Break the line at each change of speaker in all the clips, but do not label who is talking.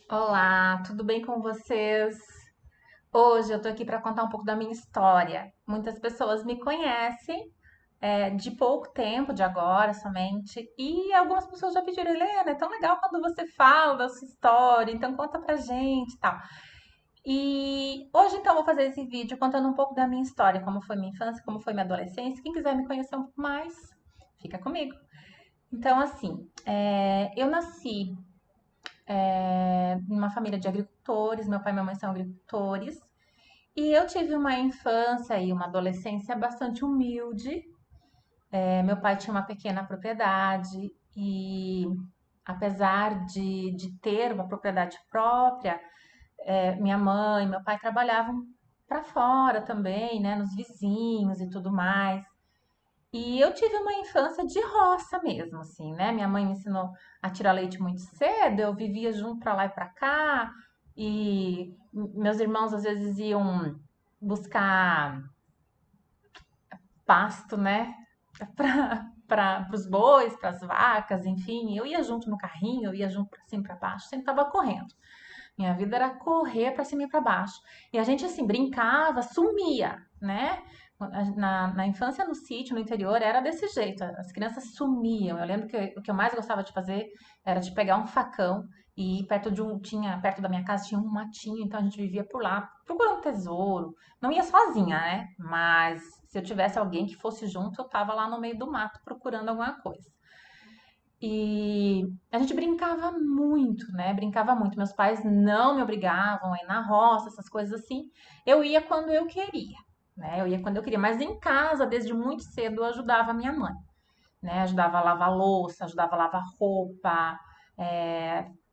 Olá, tudo bem com vocês? Hoje eu tô aqui para contar um pouco da minha história. Muitas pessoas me conhecem de pouco tempo, de agora somente, e algumas pessoas já pediram, Helena, é tão legal quando você fala da sua história, então conta pra gente e tal. E hoje então eu vou fazer esse vídeo contando um pouco da minha história, como foi minha infância, como foi minha adolescência. Quem quiser me conhecer um pouco mais, fica comigo. Então, assim, eu nasci numa família de agricultores, meu pai e minha mãe são agricultores, e eu tive uma infância e uma adolescência bastante humilde. Meu pai tinha uma pequena propriedade e, apesar de ter uma propriedade própria, minha mãe e meu pai trabalhavam para fora também, né, nos vizinhos e tudo mais. E eu tive uma infância de roça mesmo, assim, né? Minha mãe me ensinou a tirar leite muito cedo, eu vivia junto para lá e para cá, e meus irmãos às vezes iam buscar pasto, né? Para os bois, para as vacas, enfim. Eu ia junto no carrinho, eu ia junto para cima e para baixo, sempre estava correndo. Minha vida era correr para cima e para baixo. E a gente, assim, brincava, sumia, né? Na infância, no sítio, no interior, era desse jeito. As crianças sumiam. Eu lembro que o que eu mais gostava de fazer era de pegar um facão e ir perto da minha casa tinha um matinho, então a gente vivia por lá, procurando tesouro. Não ia sozinha, né? Mas se eu tivesse alguém que fosse junto, eu tava lá no meio do mato procurando alguma coisa. E a gente brincava muito, né? Brincava muito. Meus pais não me obrigavam a ir na roça, essas coisas assim. Eu ia quando eu queria, né? Eu ia quando eu queria. Mas em casa, desde muito cedo, eu ajudava a minha mãe, né? Ajudava a lavar louça, ajudava a lavar roupa,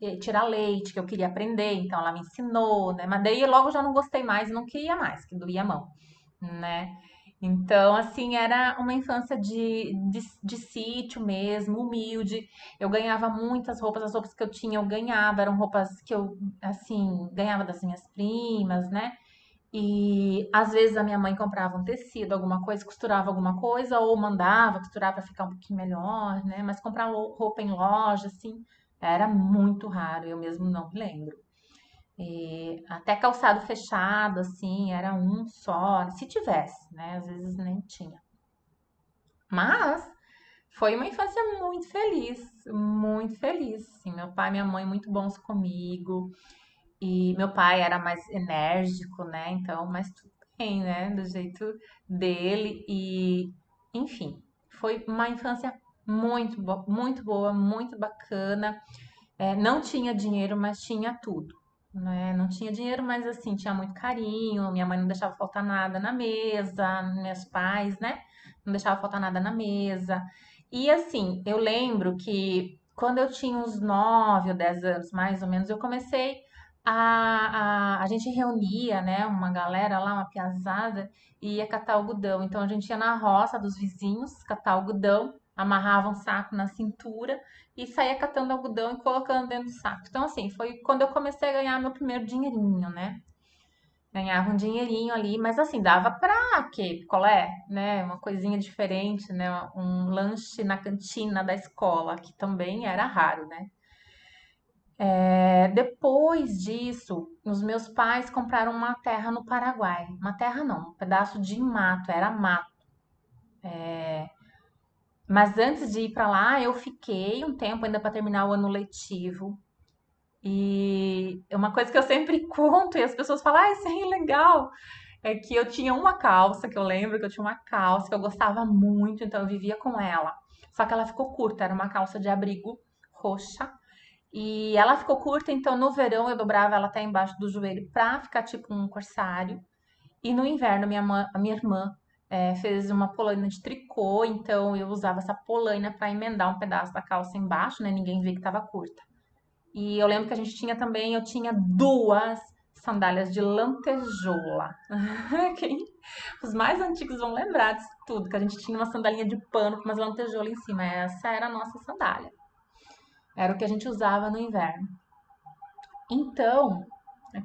e tirar leite, que eu queria aprender. Então ela me ensinou, né? Mas daí logo eu já não gostei mais e não queria mais, que doía a mão, né? Então, assim, era uma infância de sítio mesmo, humilde. Eu ganhava muitas roupas, as roupas que eu tinha eu ganhava, eram roupas que eu, assim, ganhava das minhas primas, né? E às vezes a minha mãe comprava um tecido, alguma coisa, costurava alguma coisa, ou mandava costurar para ficar um pouquinho melhor, né? Mas comprar roupa em loja, assim, era muito raro, eu mesmo não me lembro. E até calçado fechado, assim, era um só, se tivesse, né? Às vezes nem tinha. Mas foi uma infância muito feliz, muito feliz. Assim, meu pai e minha mãe muito bons comigo. E meu pai era mais enérgico, né? Então, mas tudo bem, né? Do jeito dele. E, enfim, foi uma infância muito boa, muito bacana. Não tinha dinheiro, mas tinha tudo, né? Não tinha dinheiro, mas assim, tinha muito carinho. Minha mãe não deixava faltar nada na mesa, meus pais, né? Não deixava faltar nada na mesa. E assim, eu lembro que quando eu tinha uns 9 ou 10 anos, mais ou menos, eu comecei a gente reunia, né, uma galera lá, uma piazada, e ia catar algodão. Então a gente ia na roça dos vizinhos catar algodão, amarrava um saco na cintura e saía catando algodão e colocando dentro do saco. Então, assim, foi quando eu comecei a ganhar meu primeiro dinheirinho, né? Ganhava um dinheirinho ali, mas assim, dava pra quê? Picolé, né? Uma coisinha diferente, né? Um lanche na cantina da escola, que também era raro, né? Depois disso, os meus pais compraram uma terra no Paraguai. Uma terra não, um pedaço de mato, era mato. Mas antes de ir pra lá, eu fiquei um tempo ainda para terminar o ano letivo. E uma coisa que eu sempre conto e as pessoas falam, ah, isso é legal, é que eu tinha uma calça, que eu lembro que eu tinha uma calça que eu gostava muito, então eu vivia com ela. Só que ela ficou curta, era uma calça de abrigo roxa. E ela ficou curta, então no verão eu dobrava ela até embaixo do joelho pra ficar tipo um corsário. E no inverno a minha irmã fez uma polaina de tricô, então eu usava essa polaina pra emendar um pedaço da calça embaixo, né? Ninguém via que tava curta. E eu lembro que a gente tinha também, eu tinha duas sandálias de lantejoula. Quem- Os mais antigos vão lembrar disso tudo, que a gente tinha uma sandalinha de pano com umas lantejoulas em cima. Essa era a nossa sandália. Era o que a gente usava no inverno. Então,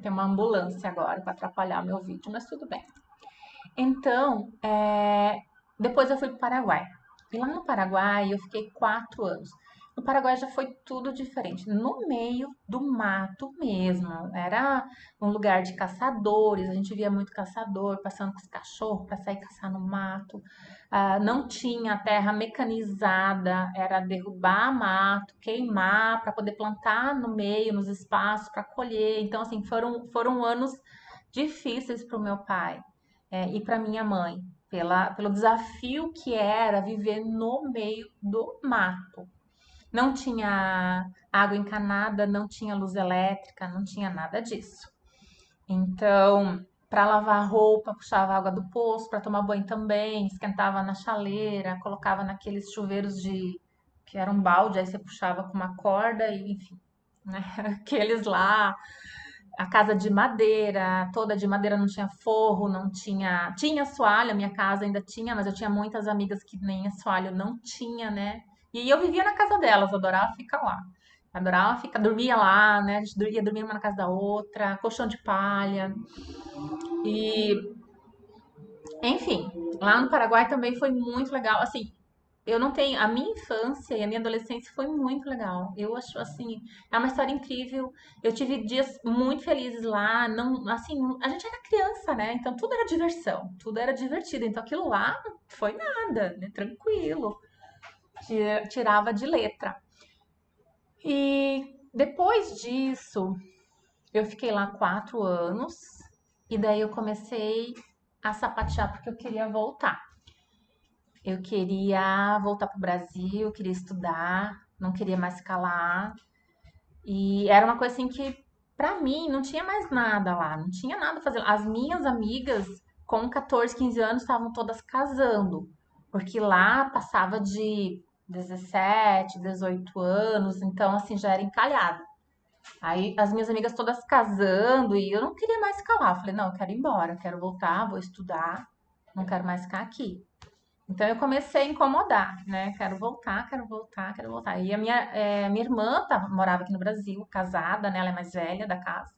tem uma ambulância agora para atrapalhar meu vídeo, mas tudo bem. Então, depois eu fui para o Paraguai. E lá no Paraguai eu fiquei 4 anos. No Paraguai já foi tudo diferente, no meio do mato mesmo. Era um lugar de caçadores, a gente via muito caçador passando com os cachorros para sair caçar no mato. Não tinha terra mecanizada, era derrubar mato, queimar para poder plantar no meio, nos espaços para colher. Então, assim, foram anos difíceis para o meu pai, e para minha mãe, pelo desafio que era viver no meio do mato. Não tinha água encanada, não tinha luz elétrica, não tinha nada disso. Então, para lavar roupa, puxava água do poço, para tomar banho também, esquentava na chaleira, colocava naqueles chuveiros de que era um balde, aí você puxava com uma corda e enfim, né? Aqueles lá, a casa de madeira, toda de madeira, não tinha forro, não tinha, tinha assoalho, a minha casa ainda tinha, mas eu tinha muitas amigas que nem assoalho não tinha, né? E eu vivia na casa delas, adorava ficar lá. Adorava ficar, dormia lá, né? A gente ia dormir uma na casa da outra, colchão de palha. E, enfim, lá no Paraguai também foi muito legal. Assim, eu não tenho. A minha infância e a minha adolescência foi muito legal. Eu acho assim, é uma história incrível. Eu tive dias muito felizes lá. Não, assim, a gente era criança, né? Então tudo era diversão, tudo era divertido. Então aquilo lá não foi nada, né? Tranquilo. Tirava de letra. E depois disso, eu fiquei lá 4 anos. E daí eu comecei a sapatear porque eu queria voltar. Eu queria voltar para o Brasil, queria estudar, não queria mais ficar lá. E era uma coisa assim que, para mim, não tinha mais nada lá, não tinha nada a fazer. As minhas amigas, com 14, 15 anos, estavam todas casando, porque lá passava de 17, 18 anos, então assim já era encalhado. Aí as minhas amigas todas casando e eu não queria mais ficar lá. Eu falei, não, eu quero ir embora, eu quero voltar, vou estudar, não quero mais ficar aqui. Então eu comecei a incomodar, né? Quero voltar, quero voltar, quero voltar. E minha irmã morava aqui no Brasil, casada, né? Ela é mais velha da casa.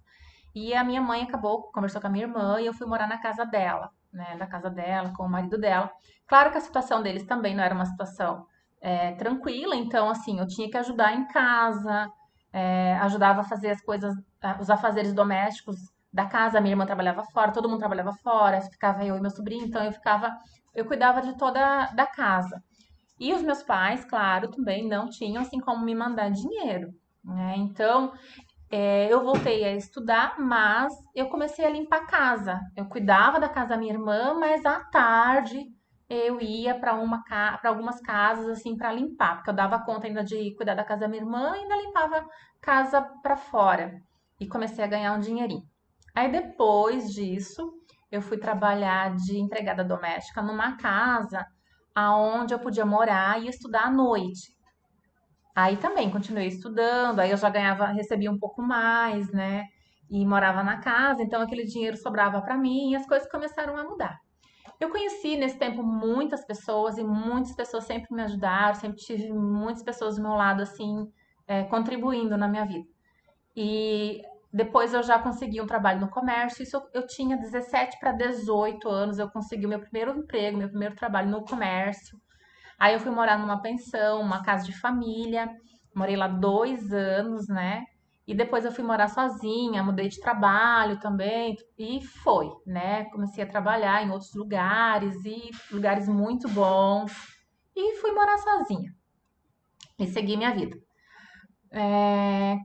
E a minha mãe acabou, conversou com a minha irmã e eu fui morar na casa dela, né? Da casa dela, com o marido dela. Claro que a situação deles também não era uma situação tranquila, então assim, eu tinha que ajudar em casa, ajudava a fazer as coisas, os afazeres domésticos da casa. A minha irmã trabalhava fora, todo mundo trabalhava fora, ficava eu e meu sobrinho, então eu cuidava de toda da casa. E os meus pais, claro, também não tinham assim como me mandar dinheiro, né? Então, eu voltei a estudar, mas eu comecei a limpar a casa. Eu cuidava da casa da minha irmã, mas à tarde eu ia para algumas casas assim para limpar, porque eu dava conta ainda de cuidar da casa da minha irmã e ainda limpava casa para fora. E comecei a ganhar um dinheirinho. Aí depois disso, eu fui trabalhar de empregada doméstica numa casa aonde eu podia morar e estudar à noite. Aí também continuei estudando, aí eu já ganhava, recebia um pouco mais, né? E morava na casa, então aquele dinheiro sobrava para mim e as coisas começaram a mudar. Eu conheci nesse tempo muitas pessoas e muitas pessoas sempre me ajudaram, sempre tive muitas pessoas do meu lado, assim, contribuindo na minha vida. E depois eu já consegui um trabalho no comércio, isso eu tinha 17 para 18 anos, eu consegui o meu primeiro emprego, meu primeiro trabalho no comércio. Aí eu fui morar numa pensão, uma casa de família. Morei lá 2 anos, né? E depois eu fui morar sozinha, mudei de trabalho também. E foi, né? Comecei a trabalhar em outros lugares e lugares muito bons. E fui morar sozinha e segui minha vida.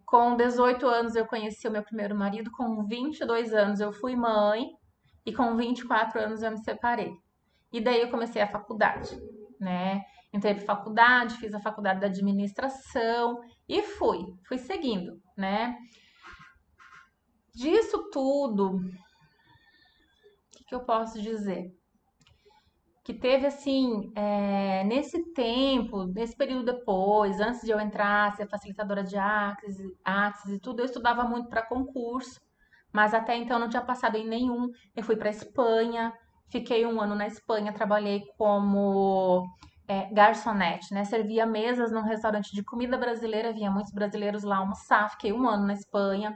Com 18 anos eu conheci o meu primeiro marido, com 22 anos eu fui mãe e com 24 anos eu me separei. E daí eu comecei a faculdade, né? Entrei para faculdade, fiz a faculdade da administração e fui seguindo, né? Disso tudo, o que eu posso dizer? Que teve assim, nesse tempo, nesse período depois, antes de eu entrar, ser facilitadora de Axis e tudo, eu estudava muito para concurso, mas até então eu não tinha passado em nenhum. Eu fui para Espanha, fiquei um ano na Espanha, trabalhei como garçonete, né? Servia mesas num restaurante de comida brasileira, vinha muitos brasileiros lá almoçar, fiquei um ano na Espanha,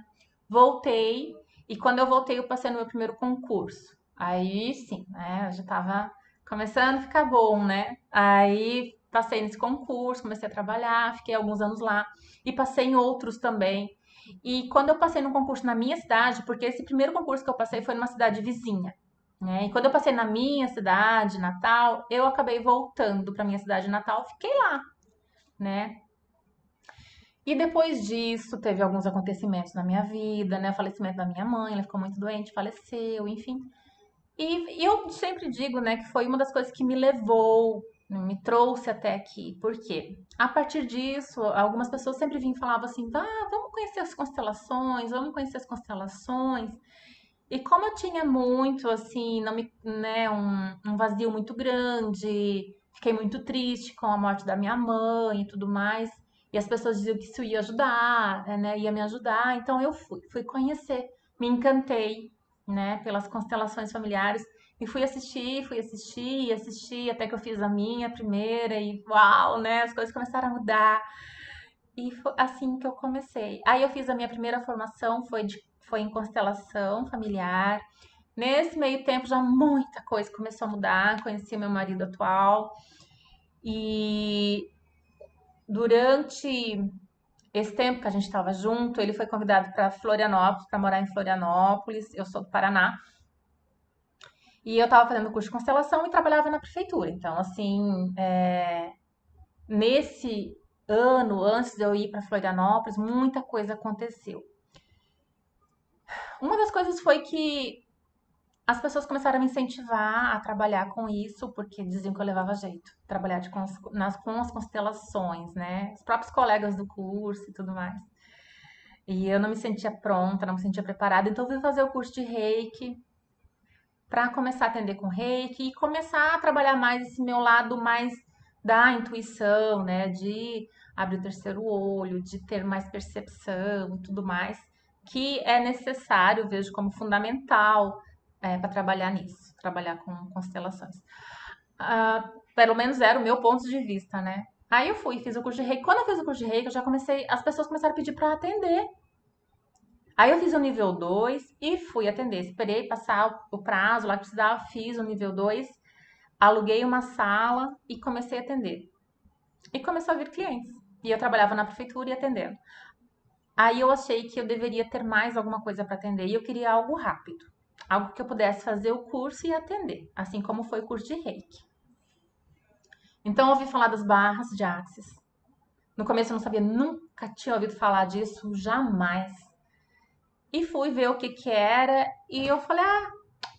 voltei, e quando eu voltei eu passei no meu primeiro concurso. Aí sim, né? Eu já estava começando a ficar bom, né? Aí passei nesse concurso, comecei a trabalhar, fiquei alguns anos lá e passei em outros também. E quando eu passei no concurso na minha cidade, porque esse primeiro concurso que eu passei foi numa cidade vizinha, né? E quando eu passei na minha cidade, Natal, eu acabei voltando para minha cidade natal, fiquei lá, né? E depois disso, teve alguns acontecimentos na minha vida, né? O falecimento da minha mãe, ela ficou muito doente, faleceu, enfim. E eu sempre digo, né, que foi uma das coisas que me levou, me trouxe até aqui. Por quê? A partir disso, algumas pessoas sempre vinham e falavam assim: ah, vamos conhecer as constelações, vamos conhecer as constelações. E como eu tinha muito, assim, não me, né, um vazio muito grande, fiquei muito triste com a morte da minha mãe e tudo mais. E as pessoas diziam que isso ia ajudar, né, ia me ajudar. Então eu fui conhecer, me encantei, né, pelas constelações familiares. E fui assistir, até que eu fiz a minha primeira e uau, né, as coisas começaram a mudar. E foi assim que eu comecei. Aí eu fiz a minha primeira formação, foi em constelação familiar. Nesse meio tempo já muita coisa começou a mudar. Conheci meu marido atual e durante esse tempo que a gente estava junto, ele foi convidado para Florianópolis, para morar em Florianópolis. Eu sou do Paraná. E eu estava fazendo curso de constelação e trabalhava na prefeitura. Então, assim, nesse ano, antes de eu ir para Florianópolis, muita coisa aconteceu. Uma das coisas foi que as pessoas começaram a me incentivar a trabalhar com isso, porque diziam que eu levava jeito, trabalhar com as constelações, né? Os próprios colegas do curso e tudo mais. E eu não me sentia pronta, não me sentia preparada, então eu fui fazer o curso de Reiki para começar a atender com Reiki e começar a trabalhar mais esse meu lado mais da intuição, né? De abrir o terceiro olho, de ter mais percepção e tudo mais, que é necessário, eu vejo como fundamental para trabalhar nisso, trabalhar com constelações. Pelo menos era o meu ponto de vista, né? Aí eu fui, fiz o curso de Reiki. Quando eu fiz o curso de Reiki, eu já comecei, as pessoas começaram a pedir para atender. Aí eu fiz o nível 2 e fui atender. Esperei passar o prazo lá que precisava, fiz o nível 2, aluguei uma sala e comecei a atender. E começou a vir clientes. E eu trabalhava na prefeitura e atendendo. Aí eu achei que eu deveria ter mais alguma coisa para atender e eu queria algo rápido. Algo que eu pudesse fazer o curso e atender, assim como foi o curso de Reiki. Então eu ouvi falar das barras de Axis. No começo eu não sabia, nunca tinha ouvido falar disso, jamais. E fui ver o que que era e eu falei,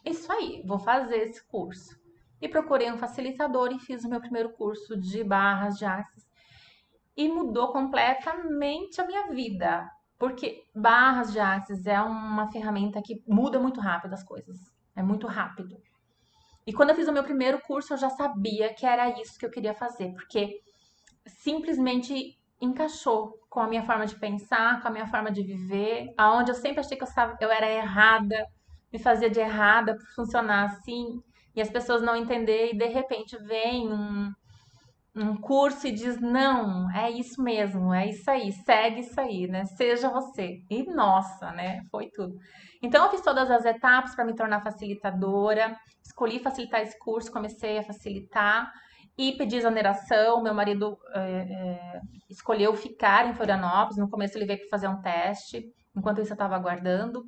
isso aí, vou fazer esse curso. E procurei um facilitador e fiz o meu primeiro curso de barras de Axis. E mudou completamente a minha vida. Porque barras de Axis é uma ferramenta que muda muito rápido as coisas. É muito rápido. E quando eu fiz o meu primeiro curso, eu já sabia que era isso que eu queria fazer, porque simplesmente encaixou com a minha forma de pensar, com a minha forma de viver, aonde eu sempre achei que eu era errada, me fazia de errada por funcionar assim, e as pessoas não entender, e de repente vem um curso e diz, não, é isso mesmo, é isso aí, segue isso aí, né? Seja você. E nossa, né? Foi tudo. Então eu fiz todas as etapas para me tornar facilitadora, escolhi facilitar esse curso, comecei a facilitar e pedi exoneração. Meu marido escolheu ficar em Florianópolis. No começo ele veio para fazer um teste, enquanto isso eu estava aguardando.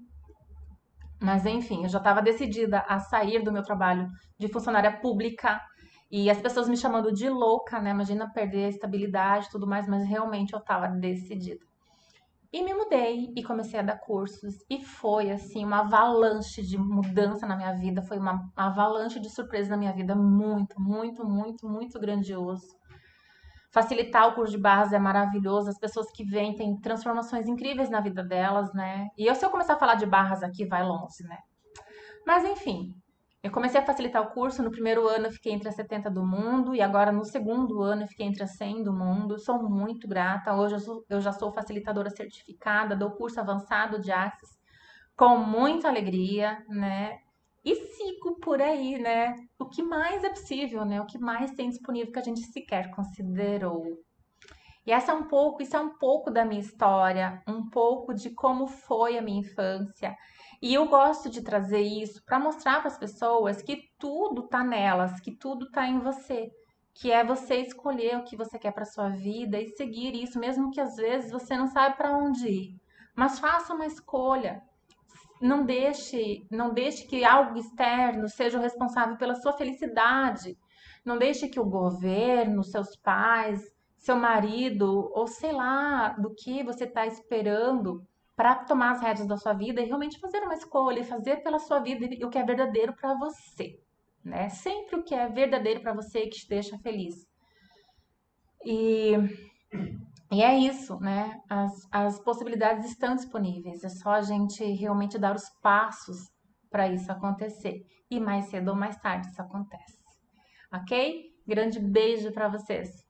Mas enfim, eu já estava decidida a sair do meu trabalho de funcionária pública e as pessoas me chamando de louca, né? Imagina perder a estabilidade e tudo mais, mas realmente eu estava decidida. E me mudei e comecei a dar cursos e foi assim uma avalanche de mudança na minha vida, foi uma avalanche de surpresa na minha vida, muito, muito, muito, muito grandioso. Facilitar o curso de barras é maravilhoso, as pessoas que vêm têm transformações incríveis na vida delas, né? E eu, se eu começar a falar de barras aqui, vai longe, né? Mas enfim, eu comecei a facilitar o curso. No primeiro ano eu fiquei entre as 70 do mundo e agora no segundo ano eu fiquei entre as 100 do mundo. Sou muito grata. Hoje eu já sou facilitadora certificada, dou curso avançado de Axis com muita alegria, né? E sigo por aí, né? O que mais é possível, né? O que mais tem disponível que a gente sequer considerou. E isso é um pouco da minha história, um pouco de como foi a minha infância. E eu gosto de trazer isso para mostrar para as pessoas que tudo tá nelas, que tudo tá em você. que é você escolher o que você quer para sua vida e seguir isso, mesmo que às vezes você não saiba para onde ir. Mas faça uma escolha. Não deixe que algo externo seja o responsável pela sua felicidade. Não deixe que o governo, seus pais, seu marido, ou sei lá, do que você está esperando para tomar as rédeas da sua vida e realmente fazer uma escolha, e fazer pela sua vida o que é verdadeiro para você, né? Sempre o que é verdadeiro para você que te deixa feliz. E e é isso, né? As possibilidades estão disponíveis, é só a gente realmente dar os passos para isso acontecer. E mais cedo ou mais tarde isso acontece, ok? Grande beijo para vocês!